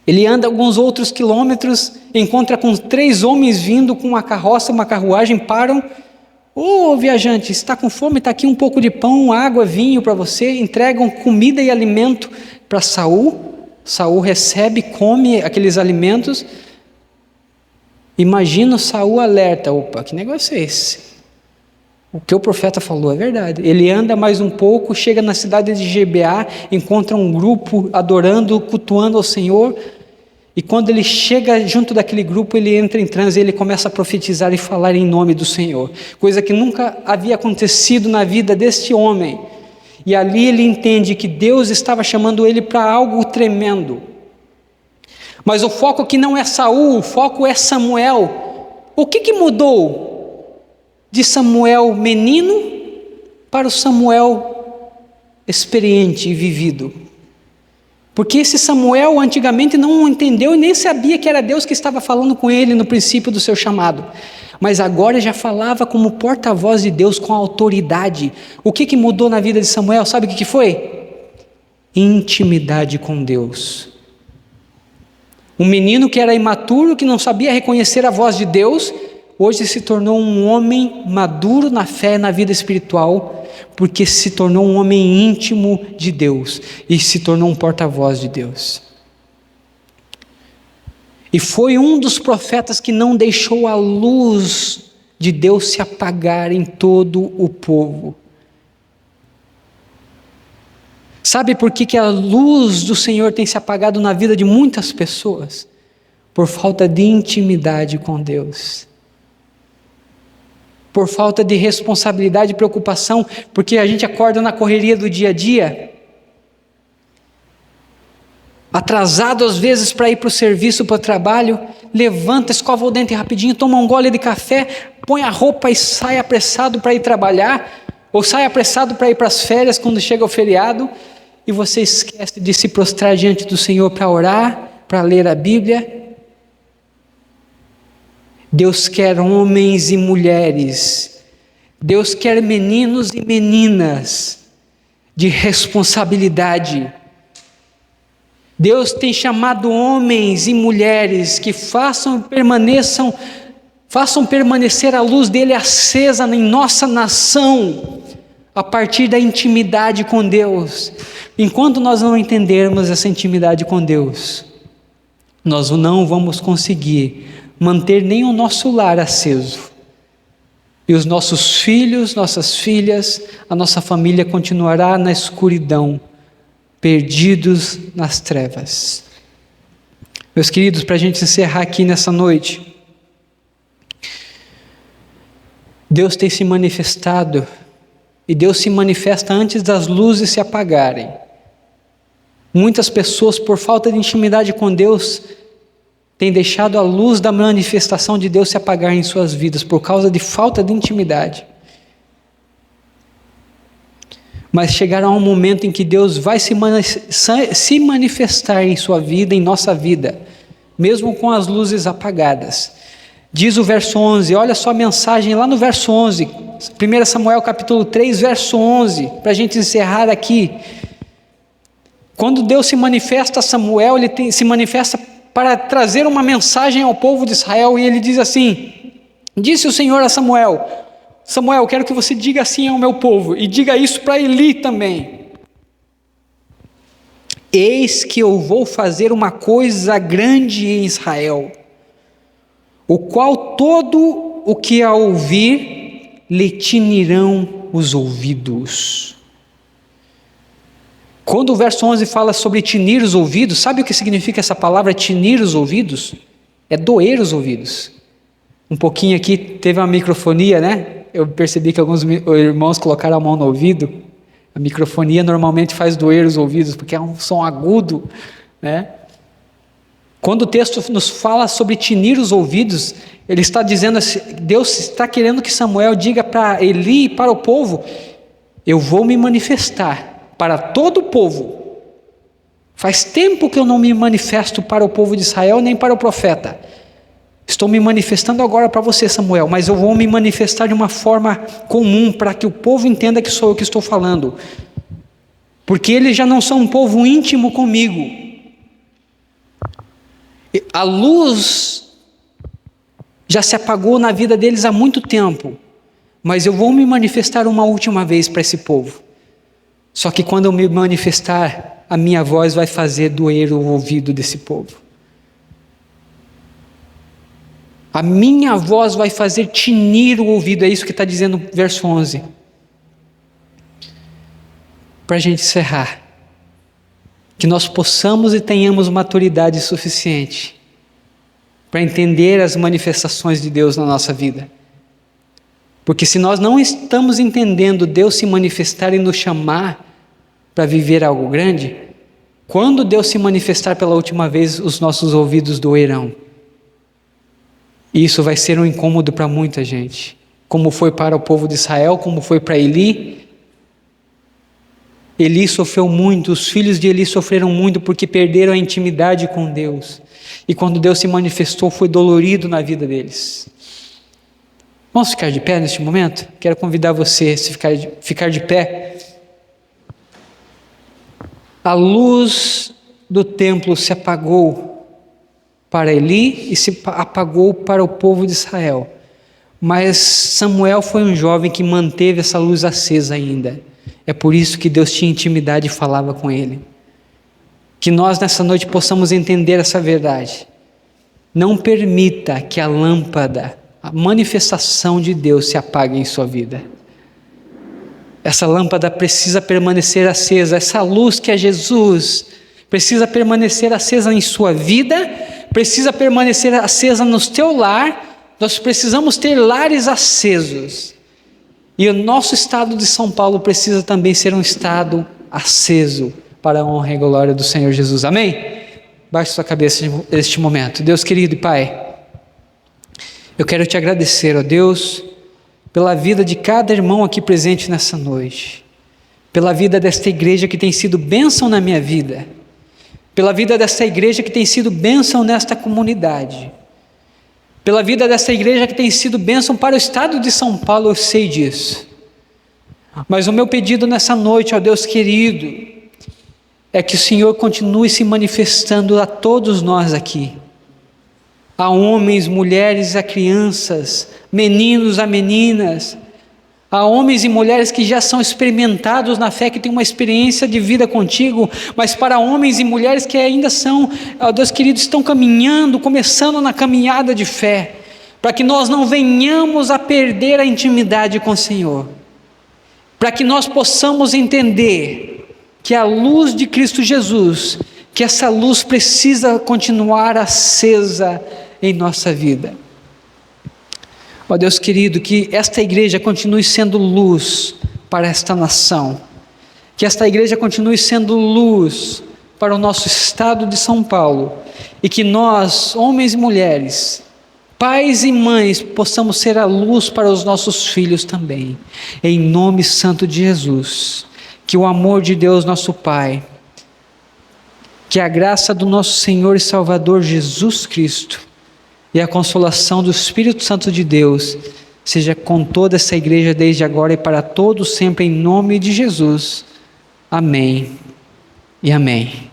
Ele anda alguns outros quilômetros, encontra com 3 homens vindo com uma carroça, uma carruagem, param. Ô viajante, está com fome? Está aqui um pouco de pão, água, vinho para você. Entregam comida e alimento para Saul. Saul recebe, come aqueles alimentos. Imagina Saul alerta: opa, que negócio é esse? O que o profeta falou é verdade. Ele anda mais um pouco, chega na cidade de Gibeá, encontra um grupo adorando, cultuando ao Senhor. E quando ele chega junto daquele grupo, ele entra em transe e ele começa a profetizar e falar em nome do Senhor. Coisa que nunca havia acontecido na vida deste homem. E ali ele entende que Deus estava chamando ele para algo tremendo. Mas o foco aqui não é Saul, o foco é Samuel. O que mudou de Samuel menino para o Samuel experiente e vivido? Porque esse Samuel antigamente não entendeu e nem sabia que era Deus que estava falando com ele no princípio do seu chamado. Mas agora já falava como porta-voz de Deus com autoridade. O que mudou na vida de Samuel? Sabe o que foi? Intimidade com Deus. Um menino que era imaturo, que não sabia reconhecer a voz de Deus, hoje se tornou um homem maduro na fé e na vida espiritual, porque se tornou um homem íntimo de Deus e se tornou um porta-voz de Deus. E foi um dos profetas que não deixou a luz de Deus se apagar em todo o povo. Sabe por que a luz do Senhor tem se apagado na vida de muitas pessoas? Por falta de intimidade com Deus. Por falta de responsabilidade e preocupação, porque a gente acorda na correria do dia a dia, atrasado às vezes para ir para o serviço, para o trabalho, levanta, escova o dente rapidinho, toma um gole de café, põe a roupa e sai apressado para ir trabalhar, ou sai apressado para ir para as férias quando chega o feriado, e você esquece de se prostrar diante do Senhor para orar, para ler a Bíblia. Deus quer homens e mulheres, Deus quer meninos e meninas de responsabilidade. Deus tem chamado homens e mulheres que façam permanecer a luz dele acesa em nossa nação, a partir da intimidade com Deus. Enquanto nós não entendermos essa intimidade com Deus, nós não vamos conseguir manter nem o nosso lar aceso. E os nossos filhos, nossas filhas, a nossa família continuará na escuridão, perdidos nas trevas. Meus queridos, para a gente encerrar aqui nessa noite, Deus tem se manifestado, e Deus se manifesta antes das luzes se apagarem. Muitas pessoas, por falta de intimidade com Deus, têm deixado a luz da manifestação de Deus se apagar em suas vidas, por causa de falta de intimidade. Mas chegará um momento em que Deus vai se manifestar em sua vida, em nossa vida, mesmo com as luzes apagadas. Diz o verso 11, olha só a mensagem lá no verso 11, 1 Samuel capítulo 3, verso 11, para a gente encerrar aqui. Quando Deus se manifesta a Samuel, ele se manifesta para trazer uma mensagem ao povo de Israel, e ele diz assim: disse o Senhor a Samuel: Samuel, quero que você diga assim ao meu povo, e diga isso para Eli também. Eis que eu vou fazer uma coisa grande em Israel, o qual todo o que a ouvir lhe tinirão os ouvidos. Quando o verso 11 fala sobre tinir os ouvidos, sabe o que significa essa palavra tinir os ouvidos? É doer os ouvidos. Um pouquinho aqui teve uma microfonia, né? Eu percebi que alguns irmãos colocaram a mão no ouvido. A microfonia normalmente faz doer os ouvidos, porque é um som agudo, né? Quando o texto nos fala sobre tinir os ouvidos, ele está dizendo assim, Deus está querendo que Samuel diga para Eli e para o povo: eu vou me manifestar para todo o povo. Faz tempo que eu não me manifesto para o povo de Israel, nem para o profeta. Estou me manifestando agora para você, Samuel, mas eu vou me manifestar de uma forma comum para que o povo entenda que sou eu que estou falando. Porque eles já não são um povo íntimo comigo. A luz já se apagou na vida deles há muito tempo, mas eu vou me manifestar uma última vez para esse povo. Só que quando eu me manifestar, a minha voz vai fazer doer o ouvido desse povo. A minha voz vai fazer tinir o ouvido, é isso que está dizendo o verso 11. Para a gente encerrar, que nós possamos e tenhamos maturidade suficiente para entender as manifestações de Deus na nossa vida. Porque se nós não estamos entendendo Deus se manifestar e nos chamar para viver algo grande, quando Deus se manifestar pela última vez, os nossos ouvidos doerão. E isso vai ser um incômodo para muita gente, como foi para o povo de Israel, como foi para Eli. Eli sofreu muito, os filhos de Eli sofreram muito porque perderam a intimidade com Deus. E quando Deus se manifestou, foi dolorido na vida deles. Vamos ficar de pé neste momento? Quero convidar você a ficar de pé. A luz do templo se apagou para Eli e se apagou para o povo de Israel. Mas Samuel foi um jovem que manteve essa luz acesa ainda. É por isso que Deus tinha intimidade e falava com ele. Que nós nessa noite possamos entender essa verdade. Não permita que a lâmpada, a manifestação de Deus se apague em sua vida. Essa lâmpada precisa permanecer acesa. Essa luz que é Jesus precisa permanecer acesa em sua vida, precisa permanecer acesa no teu lar. Nós precisamos ter lares acesos. E o nosso estado de São Paulo precisa também ser um estado aceso para a honra e glória do Senhor Jesus. Amém? Baixe sua cabeça neste momento. Deus querido e Pai, eu quero te agradecer, ó Deus, pela vida de cada irmão aqui presente nessa noite, pela vida desta igreja que tem sido bênção na minha vida, pela vida desta igreja que tem sido bênção nesta comunidade, pela vida dessa igreja que tem sido bênção para o estado de São Paulo, eu sei disso. Mas o meu pedido nessa noite, ó Deus querido, é que o Senhor continue se manifestando a todos nós aqui, a homens, mulheres, a crianças, meninos, a meninas, a homens e mulheres que já são experimentados na fé, que têm uma experiência de vida contigo, mas para homens e mulheres que ainda são, ó Deus querido, estão caminhando, começando na caminhada de fé, para que nós não venhamos a perder a intimidade com o Senhor, para que nós possamos entender que a luz de Cristo Jesus, que essa luz precisa continuar acesa em nossa vida. Ó Deus querido, que esta igreja continue sendo luz para esta nação, que esta igreja continue sendo luz para o nosso estado de São Paulo, e que nós, homens e mulheres, pais e mães, possamos ser a luz para os nossos filhos também, em nome santo de Jesus. Que o amor de Deus nosso Pai, que a graça do nosso Senhor e Salvador Jesus Cristo, e a consolação do Espírito Santo de Deus seja com toda essa igreja desde agora e para todos sempre, em nome de Jesus. Amém e amém.